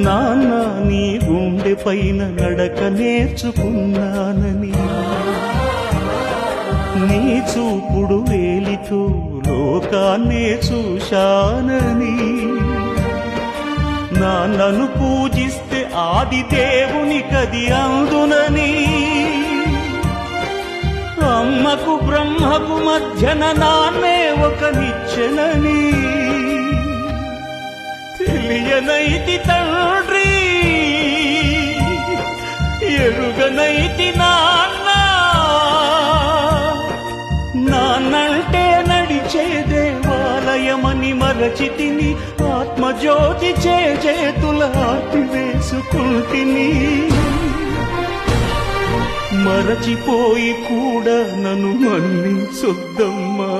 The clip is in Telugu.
నాన్న నీ గుండె పైన నడక నేర్చుకున్నానని, నీ చూపుడు వేలితో లోకాన్నే చూశానని, నాన్నను పూజిస్తే ఆది దేవుని కది అందునని, అమ్మకు బ్రహ్మకు మధ్యన నాన్నే ఒక నిచ్చెనని తెలియనైతి తండ్రి, ఎరుగనైతి నాన్న. నాన్నంటే నడిచే దేవాలయమని మరచితిని, ఆత్మజ్యోతి చేతుల ఆర్తి వేసుకుంటిని. మరచిపోయి కూడా నన్ను మన్నించొద్దమ్మా.